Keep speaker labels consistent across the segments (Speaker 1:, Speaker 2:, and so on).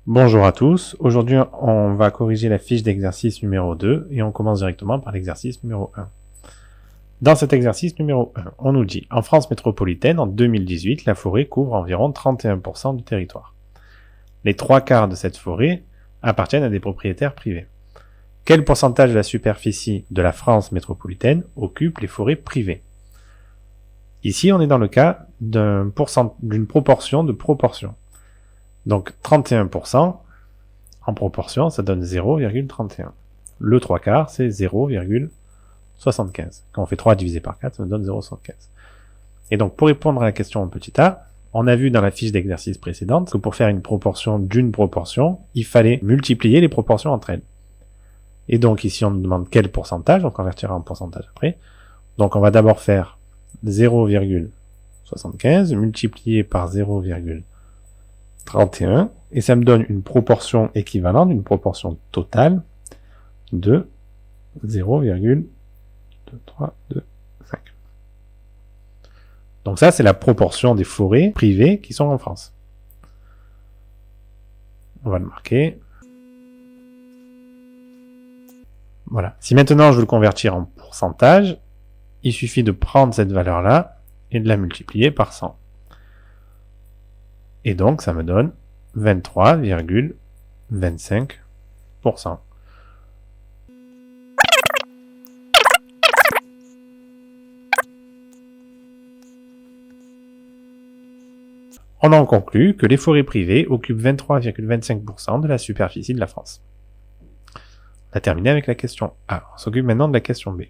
Speaker 1: Bonjour à tous, aujourd'hui on va corriger la fiche d'exercice numéro 2 et on commence directement par l'exercice numéro 1. Dans cet exercice numéro 1, on nous dit, en France métropolitaine, en 2018, la forêt couvre environ 31% du territoire. Les 3/4 de cette forêt appartiennent à des propriétaires privés. Quel pourcentage de la superficie de la France métropolitaine occupe les forêts privées? Ici, on est dans le cas d'une proportion de proportion. Donc 31% en proportion, ça donne 0,31. Le 3/4, c'est 0,75. Quand on fait 3 divisé par 4, ça nous donne 0,75. Et donc pour répondre à la question en petit a, on a vu dans la fiche d'exercice précédente que pour faire une proportion d'une proportion, il fallait multiplier les proportions entre elles. Et donc ici on nous demande quel pourcentage, on convertira en pourcentage après. Donc on va d'abord faire 0,75 multiplié par 0,31 et ça me donne une proportion équivalente, une proportion totale de 0,2325. Donc ça, c'est la proportion des forêts privées qui sont en France. On va le marquer. Voilà. Si maintenant je veux le convertir en pourcentage, il suffit de prendre cette valeur-là et de la multiplier par 100. Et donc, ça me donne 23,25%. On en conclut que les forêts privées occupent 23,25% de la superficie de la France. On a terminé avec la question A. On s'occupe maintenant de la question B.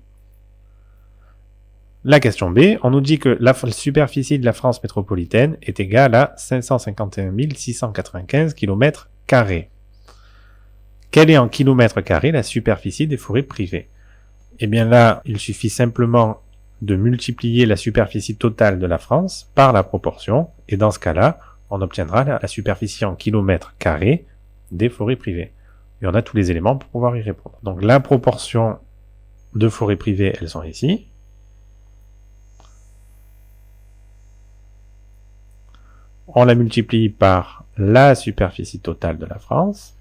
Speaker 1: La question B, on nous dit que la superficie de la France métropolitaine est égale à 551 695 km². Quelle est en kilomètres carrés la superficie des forêts privées? Eh bien là, il suffit simplement de multiplier la superficie totale de la France par la proportion, et dans ce cas-là, on obtiendra la superficie en kilomètres carrés des forêts privées. Et on a tous les éléments pour pouvoir y répondre. Donc la proportion de forêts privées, elles sont ici. On la multiplie par la superficie totale de la France.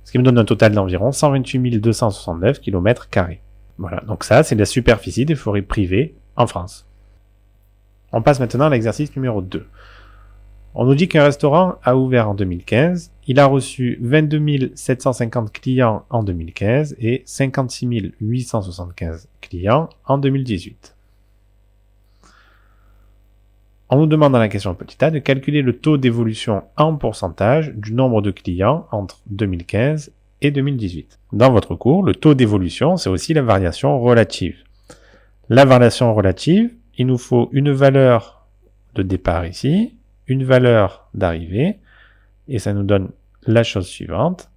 Speaker 1: Ce qui me donne un total d'environ 128 269 km². Voilà, donc ça, c'est la superficie des forêts privées en France. On passe maintenant à l'exercice numéro 2. On nous dit qu'un restaurant a ouvert en 2015, il a reçu 22 750 clients en 2015 et 56 875 clients en 2018. On nous demande dans la question petit a de calculer le taux d'évolution en pourcentage du nombre de clients entre 2015 et 2018. Dans votre cours, le taux d'évolution, c'est aussi la variation relative. La variation relative, il nous faut une valeur de départ ici, une valeur d'arrivée, et ça nous donne la chose suivante.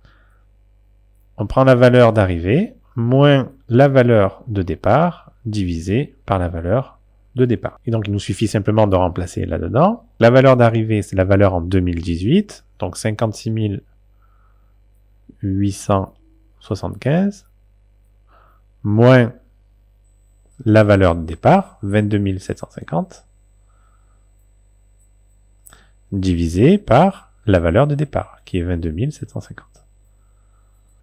Speaker 1: On prend la valeur d'arrivée moins la valeur de départ divisé par la valeur de départ. Et donc, il nous suffit simplement de remplacer là-dedans. La valeur d'arrivée, c'est la valeur en 2018, donc 56 875, moins la valeur de départ, 22 750, divisé par la valeur de départ, qui est 22 750.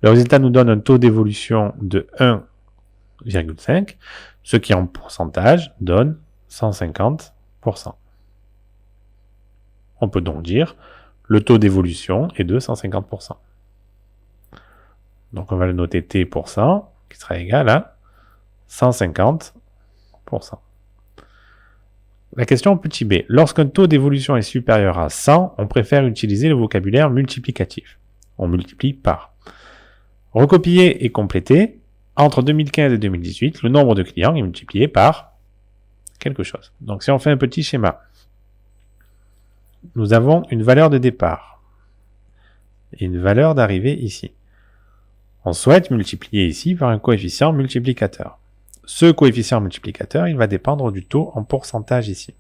Speaker 1: Le résultat nous donne un taux d'évolution de 1,5, ce qui en pourcentage donne 150%. On peut donc dire le taux d'évolution est de 150%. Donc on va le noter T pour 100, qui sera égal à 150%. La question petit b. Lorsqu'un taux d'évolution est supérieur à 100, on préfère utiliser le vocabulaire multiplicatif. On multiplie par. Recopier et compléter. Entre 2015 et 2018, le nombre de clients est multiplié par quelque chose. Donc si on fait un petit schéma, nous avons une valeur de départ et une valeur d'arrivée ici. On souhaite multiplier ici par un coefficient multiplicateur. Ce coefficient multiplicateur, il va dépendre du taux en pourcentage ici.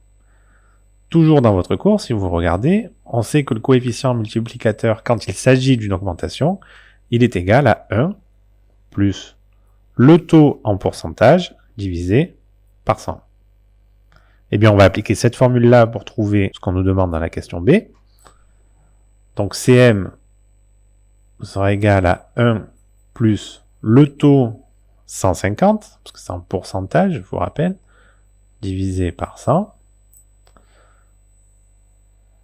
Speaker 1: Toujours dans votre cours, si vous regardez, on sait que le coefficient multiplicateur, quand il s'agit d'une augmentation, il est égal à 1 plus le taux en pourcentage divisé par 100. Eh bien, on va appliquer cette formule-là pour trouver ce qu'on nous demande dans la question B. Donc, CM sera égal à 1 plus le taux 150, parce que c'est en pourcentage, je vous rappelle, divisé par 100.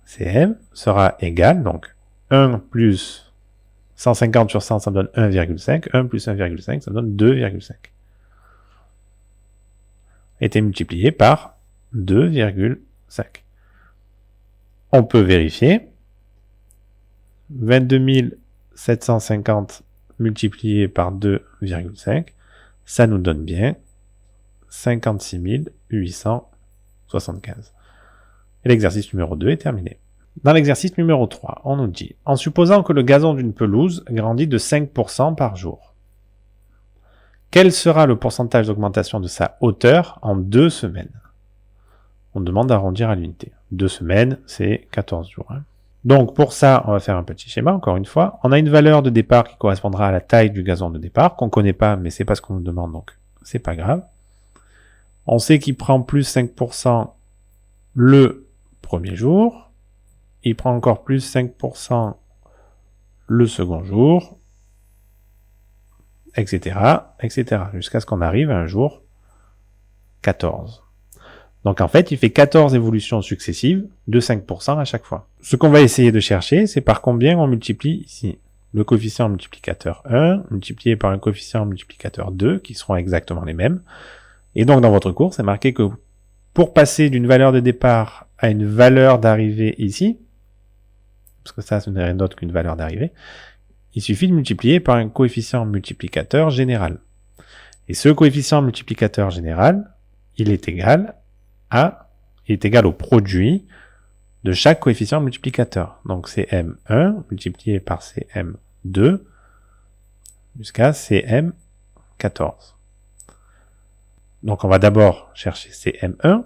Speaker 1: CM sera égal, donc 1 plus 150 sur 100, ça me donne 1,5. 1 plus 1,5, ça me donne 2,5. Été multiplié par 2,5. On peut vérifier. 22 750 multiplié par 2,5, ça nous donne bien 56 875. Et l'exercice numéro 2 est terminé. Dans l'exercice numéro 3, on nous dit, en supposant que le gazon d'une pelouse grandit de 5% par jour, quel sera le pourcentage d'augmentation de sa hauteur en 2 semaines? On demande d'arrondir à l'unité. 2 semaines, c'est 14 jours. Donc pour ça, on va faire un petit schéma, encore une fois. On a une valeur de départ qui correspondra à la taille du gazon de départ, qu'on ne connaît pas, mais c'est pas ce qu'on nous demande, donc c'est pas grave. On sait qu'il prend plus 5% le premier jour. Il prend encore plus 5% le second jour, etc., etc., jusqu'à ce qu'on arrive à un jour 14. Donc en fait, il fait 14 évolutions successives de 5% à chaque fois. Ce qu'on va essayer de chercher, c'est par combien on multiplie ici. Le coefficient multiplicateur 1 multiplié par un coefficient multiplicateur 2, qui seront exactement les mêmes. Et donc dans votre cours, c'est marqué que pour passer d'une valeur de départ à une valeur d'arrivée ici, parce que ça, ce n'est rien d'autre qu'une valeur d'arrivée, il suffit de multiplier par un coefficient multiplicateur général. Et ce coefficient multiplicateur général, il est égal au produit de chaque coefficient multiplicateur. Donc CM1 multiplié par CM2 jusqu'à CM14. Donc on va d'abord chercher CM1.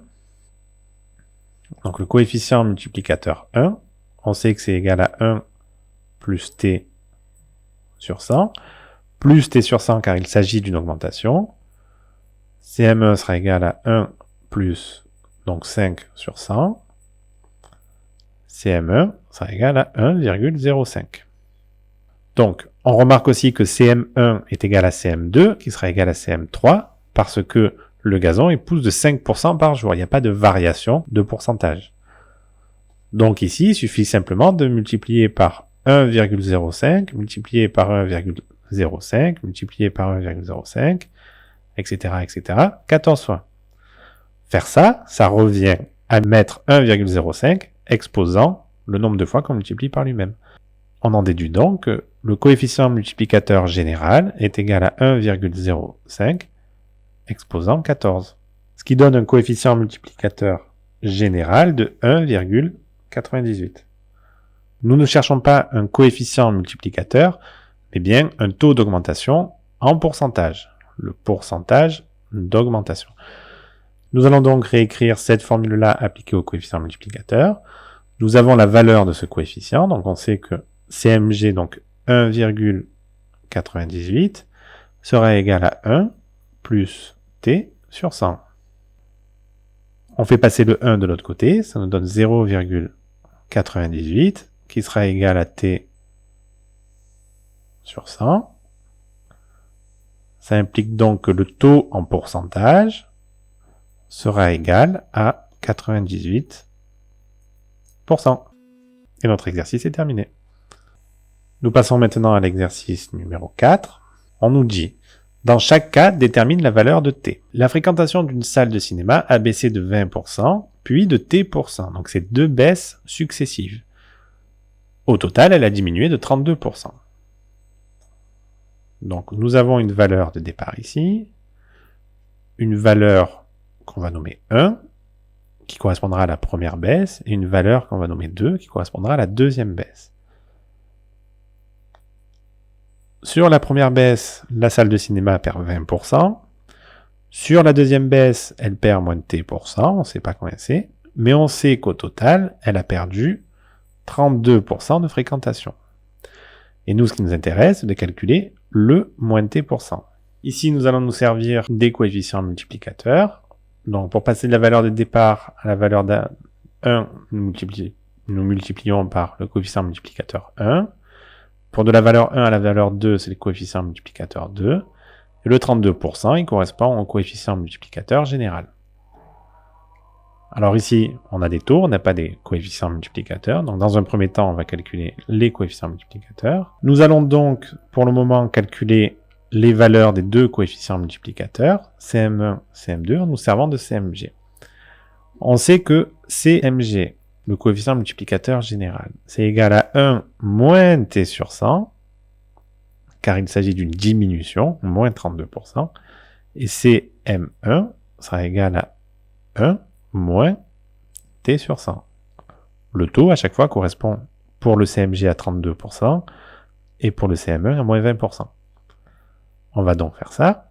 Speaker 1: Donc le coefficient multiplicateur 1, on sait que c'est égal à 1 plus T sur 100, plus T sur 100 car il s'agit d'une augmentation. CM1 sera égal à 1 plus donc 5 sur 100. CM1 sera égal à 1,05. Donc, on remarque aussi que CM1 est égal à CM2, qui sera égal à CM3, parce que le gazon il pousse de 5% par jour. Il n'y a pas de variation de pourcentage. Donc ici, il suffit simplement de multiplier par 1,05, multiplier par 1,05, multiplier par 1,05, etc., etc., 14 fois. Faire ça, ça revient à mettre 1,05 exposant le nombre de fois qu'on multiplie par lui-même. On en déduit donc que le coefficient multiplicateur général est égal à 1,05 exposant 14. Ce qui donne un coefficient multiplicateur général de 1,98. Nous ne cherchons pas un coefficient multiplicateur, mais bien un taux d'augmentation en pourcentage. Le pourcentage d'augmentation. Nous allons donc réécrire cette formule-là appliquée au coefficient multiplicateur. Nous avons la valeur de ce coefficient, donc on sait que CMG, donc 1,98, sera égal à 1 plus T sur 100. On fait passer le 1 de l'autre côté, ça nous donne 0,98, qui sera égal à T sur 100. Ça implique donc que le taux en pourcentage sera égal à 98%. Et notre exercice est terminé. Nous passons maintenant à l'exercice numéro 4. On nous dit, dans chaque cas, détermine la valeur de T. La fréquentation d'une salle de cinéma a baissé de 20%, puis de T%. Donc c'est 2 baisses successives. Au total, elle a diminué de 32%. Donc nous avons une valeur de départ ici, une valeur qu'on va nommer 1, qui correspondra à la première baisse, et une valeur qu'on va nommer 2, qui correspondra à la deuxième baisse. Sur la première baisse, la salle de cinéma perd 20%. Sur la deuxième baisse, elle perd moins de T%, on ne sait pas combien c'est, mais on sait qu'au total, elle a perdu 32% de fréquentation. Et nous, ce qui nous intéresse, c'est de calculer le moins de T%. Ici, nous allons nous servir des coefficients multiplicateurs. Donc, pour passer de la valeur de départ à la valeur d'un 1, nous multiplions par le coefficient multiplicateur 1. Pour de la valeur 1 à la valeur 2, c'est le coefficient multiplicateur 2. Et le 32%, il correspond au coefficient multiplicateur général. Alors ici, on a des taux, on n'a pas des coefficients multiplicateurs. Donc dans un premier temps, on va calculer les coefficients multiplicateurs. Nous allons donc, pour le moment, calculer les valeurs des deux coefficients multiplicateurs, CM1, CM2, en nous servant de CMG. On sait que CMG, le coefficient multiplicateur général, c'est égal à 1 moins t sur 100, car il s'agit d'une diminution, moins 32%, et CM1 sera égal à 1 moins t sur 100. Le taux, à chaque fois, correspond pour le CMG à 32% et pour le CM1 à moins 20%. On va donc faire ça.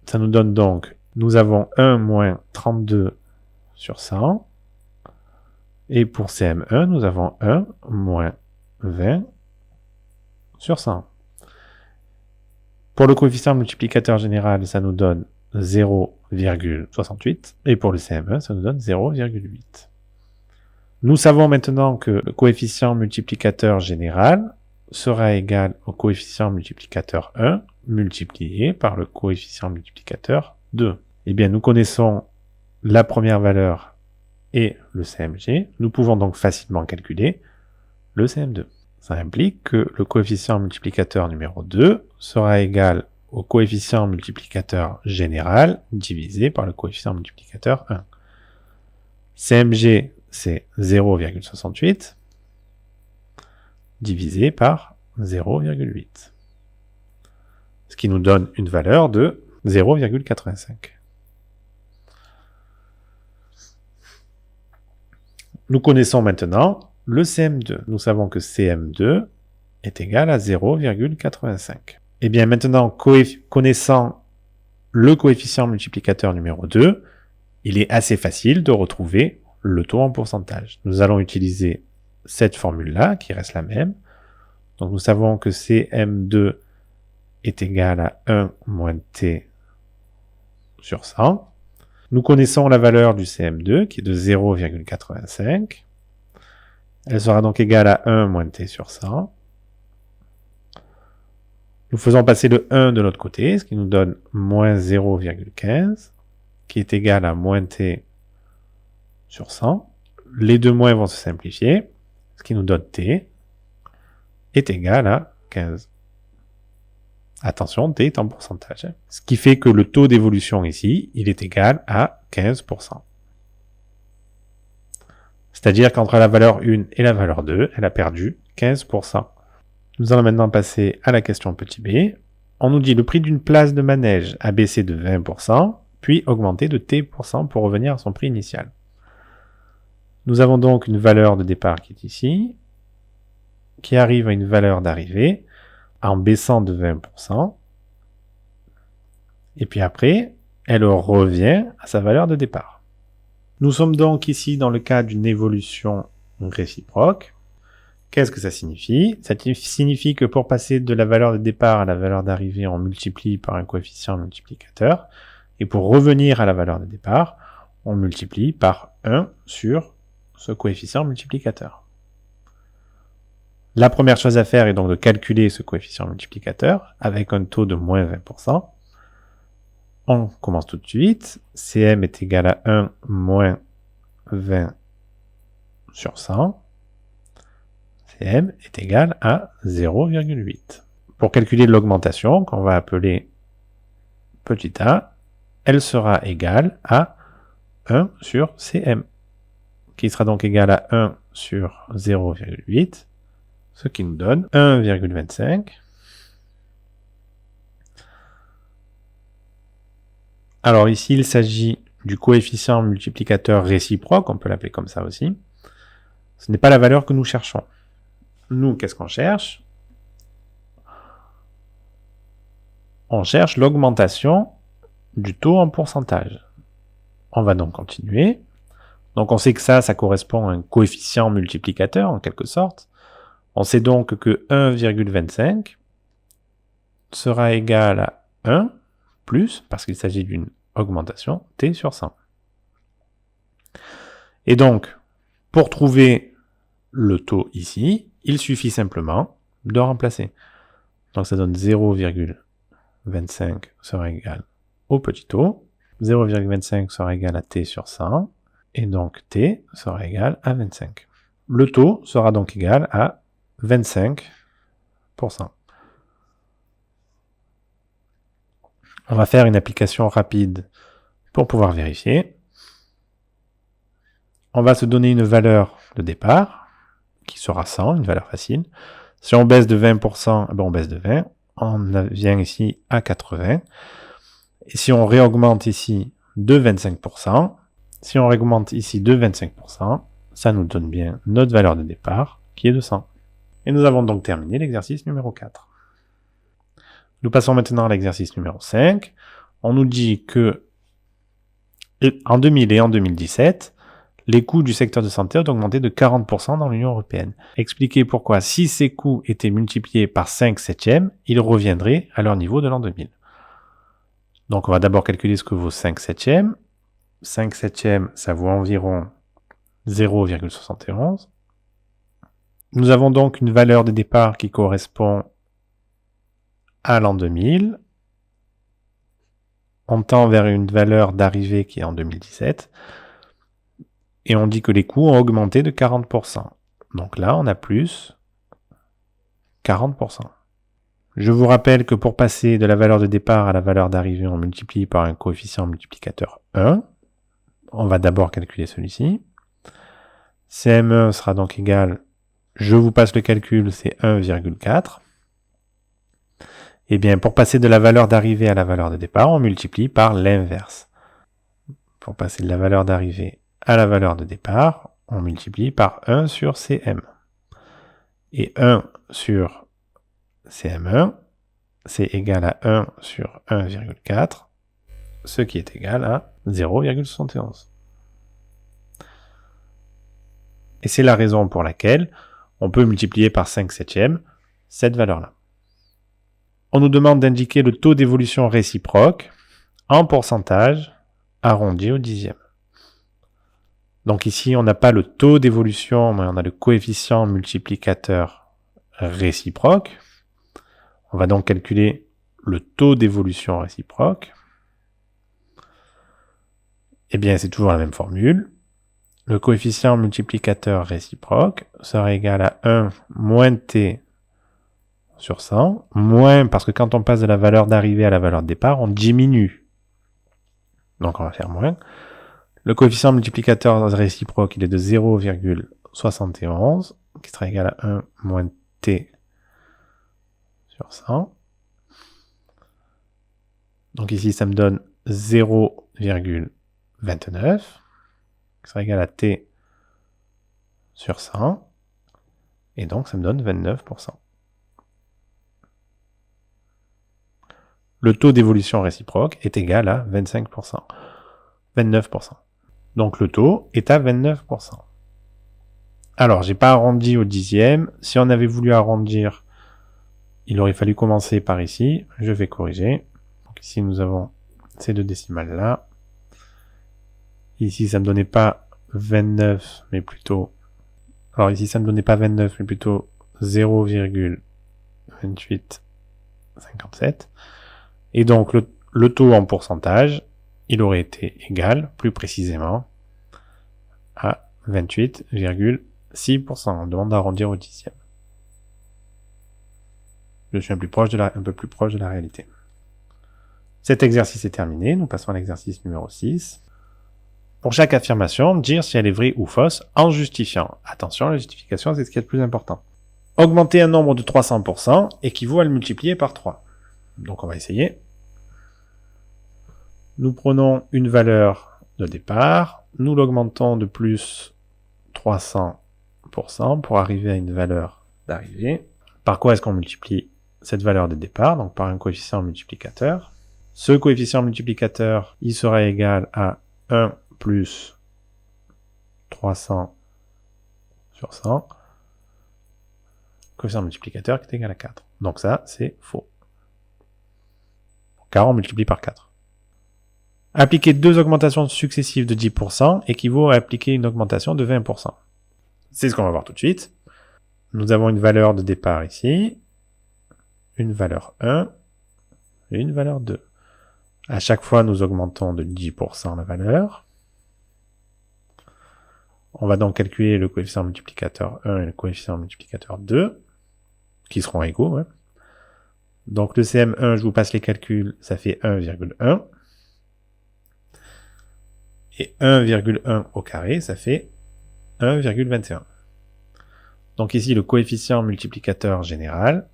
Speaker 1: Ça nous donne donc, nous avons 1 moins 32 sur 100. Et pour CM1, nous avons 1 moins 20 sur 100. Pour le coefficient multiplicateur général, ça nous donne 0,68. Et pour le CM1, ça nous donne 0,8. Nous savons maintenant que le coefficient multiplicateur général sera égal au coefficient multiplicateur 1 multiplié par le coefficient multiplicateur 2. Eh bien, nous connaissons la première valeur et le CMG. Nous pouvons donc facilement calculer le CM2. Ça implique que le coefficient multiplicateur numéro 2 sera égal au coefficient multiplicateur général divisé par le coefficient multiplicateur 1. CMG, c'est 0,68 divisé par 0,8. Ce qui nous donne une valeur de 0,85. Nous connaissons maintenant le CM2. Nous savons que CM2 est égal à 0,85. Et bien maintenant, connaissant le coefficient multiplicateur numéro 2, il est assez facile de retrouver le taux en pourcentage. Nous allons utiliser cette formule-là, qui reste la même. Donc nous savons que CM2 est égal à 1 moins t sur 100. Nous connaissons la valeur du CM2, qui est de 0,85. Elle sera donc égale à 1 moins t sur 100. Nous faisons passer le 1 de l'autre côté, ce qui nous donne moins 0,15, qui est égal à moins t sur 100. Les deux moins vont se simplifier, ce qui nous donne t est égal à 15. Attention, t est en pourcentage. Ce qui fait que le taux d'évolution ici, il est égal à 15%. C'est-à-dire qu'entre la valeur 1 et la valeur 2, elle a perdu 15%. Nous allons maintenant passer à la question petit b. On nous dit le prix d'une place de manège a baissé de 20%, puis augmenté de t% pour revenir à son prix initial. Nous avons donc une valeur de départ qui est ici, qui arrive à une valeur d'arrivée en baissant de 20%. Et puis après, elle revient à sa valeur de départ. Nous sommes donc ici dans le cas d'une évolution réciproque. Qu'est-ce que ça signifie? Ça signifie que pour passer de la valeur de départ à la valeur d'arrivée, on multiplie par un coefficient multiplicateur. Et pour revenir à la valeur de départ, on multiplie par 1 sur ce coefficient multiplicateur. La première chose à faire est donc de calculer ce coefficient multiplicateur avec un taux de moins 20%. On commence tout de suite. Cm est égal à 1 moins 20 sur 100. Cm est égal à 0,8. Pour calculer l'augmentation, qu'on va appeler petit a, elle sera égale à 1 sur Cm, qui sera donc égal à 1 sur 0,8, ce qui nous donne 1,25. Alors ici, il s'agit du coefficient multiplicateur réciproque, on peut l'appeler comme ça aussi. Ce n'est pas la valeur que nous cherchons. Nous, qu'est-ce qu'on cherche? On cherche l'augmentation du taux en pourcentage. On va donc continuer. Donc on sait que ça correspond à un coefficient multiplicateur en quelque sorte. On sait donc que 1,25 sera égal à 1 plus, parce qu'il s'agit d'une augmentation, t sur 100. Et donc, pour trouver le taux ici, il suffit simplement de remplacer. Donc ça donne 0,25 sera égal au petit taux. 0,25 sera égal à t sur 100. Et donc t sera égal à 25. Le taux sera donc égal à 25%. On va faire une application rapide pour pouvoir vérifier. On va se donner une valeur de départ, qui sera 100, une valeur facile. Si on baisse de 20%, on baisse de 20. On vient ici à 80. Et si on réaugmente ici de 25%, si on augmente ici de 25%, ça nous donne bien notre valeur de départ, qui est de 100. Et nous avons donc terminé l'exercice numéro 4. Nous passons maintenant à l'exercice numéro 5. On nous dit que en 2000 et en 2017, les coûts du secteur de santé ont augmenté de 40% dans l'Union européenne. Expliquez pourquoi, si ces coûts étaient multipliés par 5 septièmes, ils reviendraient à leur niveau de l'an 2000. Donc on va d'abord calculer ce que vaut 5 septièmes. 5 septièmes, ça vaut environ 0,71. Nous avons donc une valeur de départ qui correspond à l'an 2000. On tend vers une valeur d'arrivée qui est en 2017. Et on dit que les coûts ont augmenté de 40%. Donc là, on a plus 40%. Je vous rappelle que pour passer de la valeur de départ à la valeur d'arrivée, on multiplie par un coefficient multiplicateur 1. On va d'abord calculer celui-ci. CM1 sera donc égal, je vous passe le calcul, c'est 1,4. Et bien, pour passer de la valeur d'arrivée à la valeur de départ, on multiplie par l'inverse. Pour passer de la valeur d'arrivée à la valeur de départ, on multiplie par 1 sur CM. Et 1 sur CM1, c'est égal à 1 sur 1,4, ce qui est égal à 0,71. Et c'est la raison pour laquelle on peut multiplier par 5 septièmes cette valeur-là. On nous demande d'indiquer le taux d'évolution réciproque en pourcentage arrondi au dixième. Donc ici, on n'a pas le taux d'évolution, mais on a le coefficient multiplicateur réciproque. On va donc calculer le taux d'évolution réciproque. Eh bien, c'est toujours la même formule. Le coefficient multiplicateur réciproque sera égal à 1 moins t sur 100, moins, parce que quand on passe de la valeur d'arrivée à la valeur de départ, on diminue. Donc on va faire moins. Le coefficient multiplicateur réciproque, il est de 0,71, qui sera égal à 1 moins t sur 100. Donc ici, ça me donne 0,29, qui sera égal à t sur 100. Et donc, ça me donne 29%. Le taux d'évolution réciproque est égal à 25%. 29%. Donc le taux est à 29%. Alors, j'ai pas arrondi au dixième. Si on avait voulu arrondir, il aurait fallu commencer par ici. Je vais corriger. Donc ici, nous avons ces deux décimales-là. Ici, ça ne me donnait pas 29, mais plutôt... Alors ici, ça ne me donnait pas 29, mais plutôt 0,2857. Et donc, le taux en pourcentage, il aurait été égal, plus précisément, à 28,6%. On demande d'arrondir au dixième. Je suis un peu plus proche de la réalité. Cet exercice est terminé. Nous passons à l'exercice numéro 6. Pour chaque affirmation, dire si elle est vraie ou fausse en justifiant. Attention, la justification, c'est ce qui est le plus important. Augmenter un nombre de 300% équivaut à le multiplier par 3. Donc on va essayer. Nous prenons une valeur de départ, nous l'augmentons de plus 300% pour arriver à une valeur d'arrivée. Par quoi est-ce qu'on multiplie cette valeur de départ? Donc par un coefficient multiplicateur. Ce coefficient multiplicateur, il sera égal à 1 plus 300 sur 100. Coefficient multiplicateur qui est égal à 4. Donc ça, c'est faux. Car on multiplie par 4. Appliquer 2 augmentations successives de 10% équivaut à appliquer une augmentation de 20%. C'est ce qu'on va voir tout de suite. Nous avons une valeur de départ ici, une valeur 1 et une valeur 2. À chaque fois, nous augmentons de 10% la valeur. On va donc calculer le coefficient multiplicateur 1 et le coefficient multiplicateur 2, qui seront égaux. Ouais. Donc le CM1, je vous passe les calculs, ça fait 1,1. Et 1,1 au carré, ça fait 1,21. Donc ici, le coefficient multiplicateur général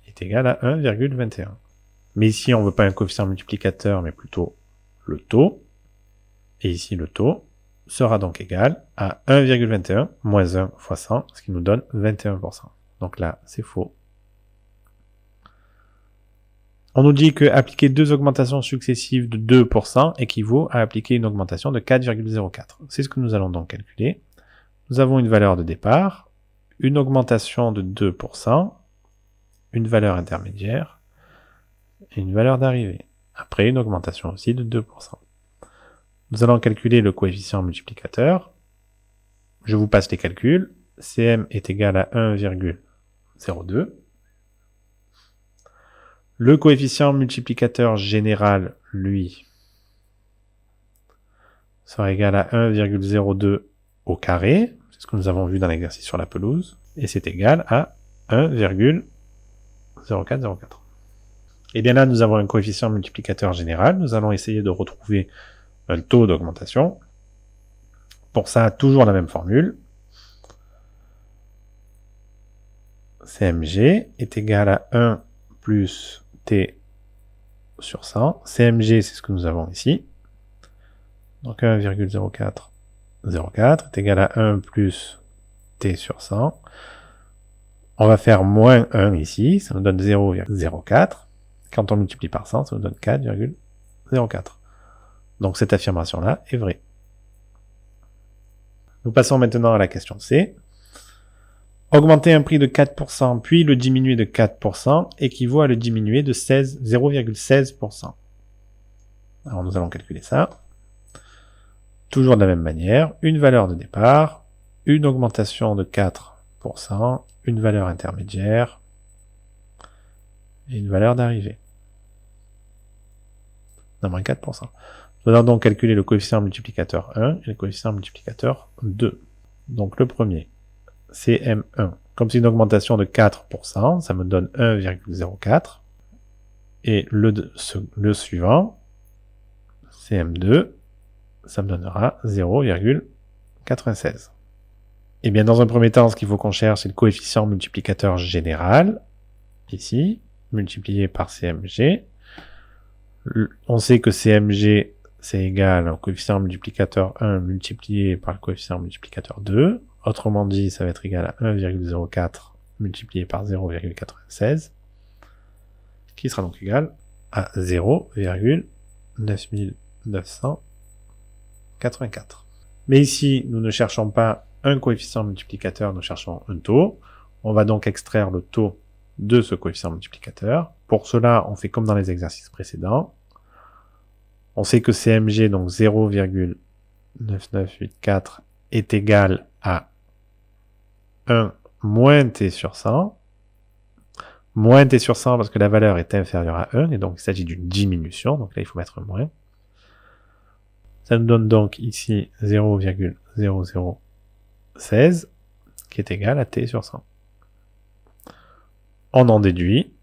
Speaker 1: est égal à 1,21. Mais ici, on ne veut pas un coefficient multiplicateur, mais plutôt le taux. Et ici, le taux sera donc égal à 1,21 moins 1 fois 100, ce qui nous donne 21%. Donc là, c'est faux. On nous dit que appliquer 2 augmentations successives de 2% équivaut à appliquer une augmentation de 4,04. C'est ce que nous allons donc calculer. Nous avons une valeur de départ, une augmentation de 2%, une valeur intermédiaire et une valeur d'arrivée. Après, une augmentation aussi de 2%. Nous allons calculer le coefficient multiplicateur. Je vous passe les calculs. Cm est égal à 1,02. Le coefficient multiplicateur général, lui, sera égal à 1,02 au carré. C'est ce que nous avons vu dans l'exercice sur la pelouse. Et c'est égal à 1,0404. Et bien là, nous avons un coefficient multiplicateur général. Nous allons essayer de retrouver un taux d'augmentation. Pour ça, toujours la même formule. CMG est égal à 1 plus T sur 100. CMG, c'est ce que nous avons ici. Donc 1,0404 est égal à 1 plus T sur 100. On va faire moins 1 ici, ça nous donne 0,04. Quand on multiplie par 100, ça nous donne 4,04. Donc cette affirmation-là est vraie. Nous passons maintenant à la question C. Augmenter un prix de 4%, puis le diminuer de 4% équivaut à le diminuer de 0,16%. Alors nous allons calculer ça. Toujours de la même manière, une valeur de départ, une augmentation de 4%, une valeur intermédiaire et une valeur d'arrivée. Non, moins 4%. Nous allons donc calculer le coefficient multiplicateur 1 et le coefficient multiplicateur 2. Donc le premier, CM1, comme c'est une augmentation de 4%, ça me donne 1,04. Et le suivant, CM2, ça me donnera 0,96. Et bien dans un premier temps, ce qu'il faut qu'on cherche, c'est le coefficient multiplicateur général, ici, multiplié par CMG. On sait que CMG, c'est égal au coefficient multiplicateur 1 multiplié par le coefficient multiplicateur 2. Autrement dit, ça va être égal à 1,04 multiplié par 0,96, qui sera donc égal à 0,9984. Mais ici, nous ne cherchons pas un coefficient multiplicateur, nous cherchons un taux. On va donc extraire le taux de ce coefficient multiplicateur. Pour cela, on fait comme dans les exercices précédents. On sait que CMG, donc 0,9984, est égal à 1 moins t sur 100. Moins t sur 100 parce que la valeur est inférieure à 1, et donc il s'agit d'une diminution, donc là il faut mettre moins. Ça nous donne donc ici 0,0016, qui est égal à t sur 100. On en déduit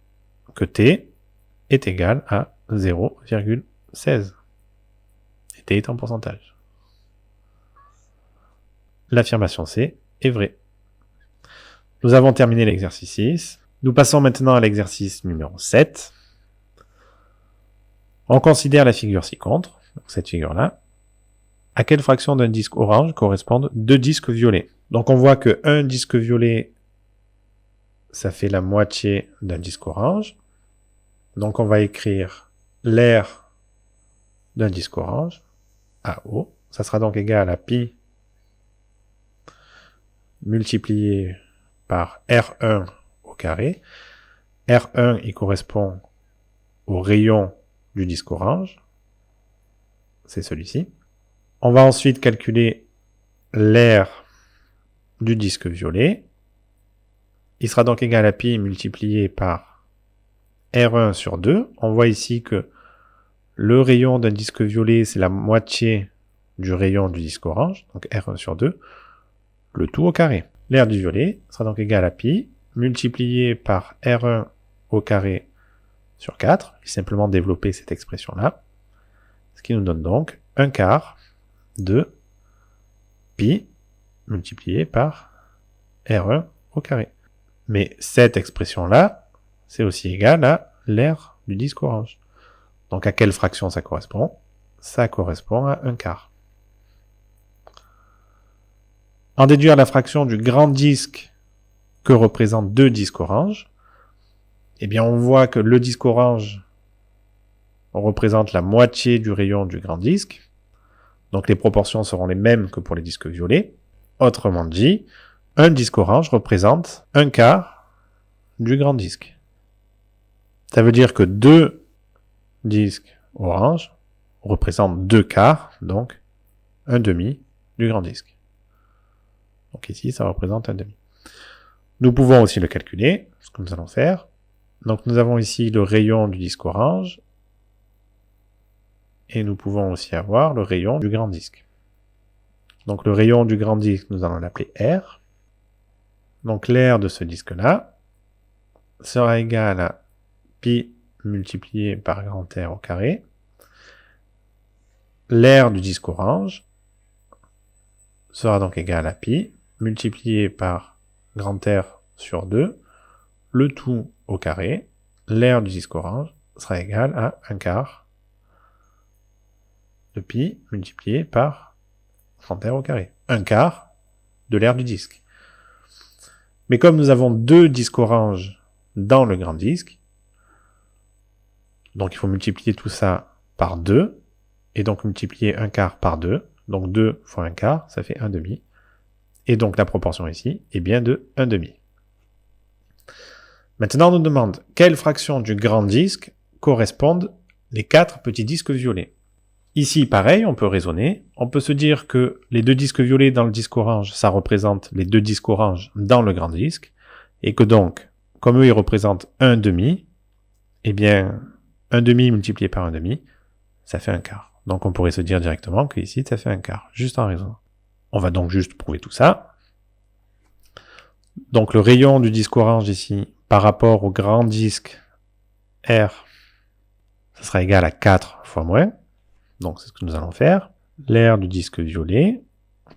Speaker 1: que t est égal à 0,16. Et t est en pourcentage. L'affirmation C est vraie. Nous avons terminé l'exercice 6. Nous passons maintenant à l'exercice numéro 7. On considère la figure ci-contre, cette figure-là. À quelle fraction d'un disque orange correspondent 2 disques violets? Donc on voit que un disque violet, ça fait la moitié d'un disque orange. Donc on va écrire l'aire d'un disque orange, AO. Ça sera donc égal à pi multiplié par R1 au carré. R1, il correspond au rayon du disque orange. c'est celui-ci. On va ensuite calculer l'aire du disque violet. Il sera donc égal à pi multiplié par R1 sur 2. On voit ici que le rayon d'un disque violet, c'est la moitié du rayon du disque orange, donc R1 sur 2, le tout au carré. L'aire du violet sera donc égal à pi multiplié par R1 au carré sur 4. Je vais simplement développer cette expression-là. Ce qui nous donne donc 1 quart de pi multiplié par R1 au carré. Mais cette expression-là, c'est aussi égal à l'aire du disque orange. Donc à quelle fraction ça correspond? Ça correspond à 1 quart. En déduire la fraction du grand disque que représentent deux disques orange, eh bien on voit que le disque orange représente la moitié du rayon du grand disque. Donc les proportions seront les mêmes que pour les disques violets. Autrement dit, un disque orange représente 1 quart du grand disque. Ça veut dire que deux disques orange représentent 2 quarts, donc 1/2 du grand disque. Donc ici, ça représente 1/2. Nous pouvons aussi le calculer, ce que nous allons faire. Donc nous avons ici le rayon du disque orange, et nous pouvons aussi avoir le rayon du grand disque. Donc le rayon du grand disque, nous allons l'appeler R. Donc l'aire de ce disque-là sera égal à pi multiplié par grand R au carré. L'aire du disque orange sera donc égal à pi multiplié par grand R sur 2, le tout au carré. L'aire du disque orange sera égal à 1 quart de pi multiplié par grand R au carré. 1 quart de l'aire du disque. Mais comme nous avons deux disques orange dans le grand disque, donc il faut multiplier tout ça par 2, et donc multiplier 1 quart par 2, donc 2 fois 1 quart, ça fait 1/2. Et donc la proportion ici est bien de 1/2. Maintenant, on nous demande quelle fraction du grand disque correspondent les 4 petits disques violets. Ici, pareil, on peut raisonner. On peut se dire que les deux disques violets dans le disque orange, ça représente les deux disques orange dans le grand disque, et que donc, comme eux, ils représentent 1/2, eh bien, 1/2 multiplié par 1/2, ça fait 1 quart. Donc on pourrait se dire directement que ici, ça fait 1 quart, juste en raisonnant. On va donc juste prouver tout ça. Donc le rayon du disque orange ici, par rapport au grand disque R, ça sera égal à 4 fois moins. Donc c'est ce que nous allons faire. L'aire du disque violet,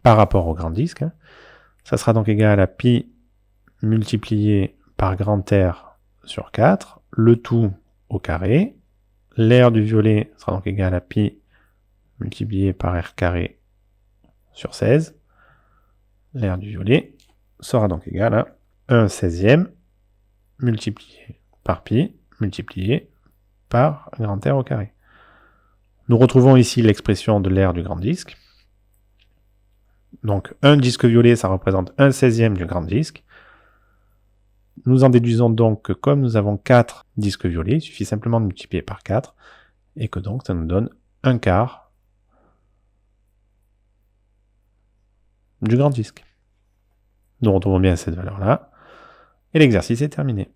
Speaker 1: par rapport au grand disque, ça sera donc égal à pi multiplié par grand R sur 4, le tout au carré. L'aire du violet sera donc égal à pi multiplié par R carré sur 16. L'aire du violet sera donc égal à 1/16 multiplié par pi multiplié par grand R au carré. Nous retrouvons ici l'expression de l'aire du grand disque. Donc un disque violet, ça représente 1/16 du grand disque. Nous en déduisons donc que comme nous avons 4 disques violets, il suffit simplement de multiplier par 4, et que donc ça nous donne 1 quart du grand disque. Nous retrouvons bien cette valeur-là, et l'exercice est terminé.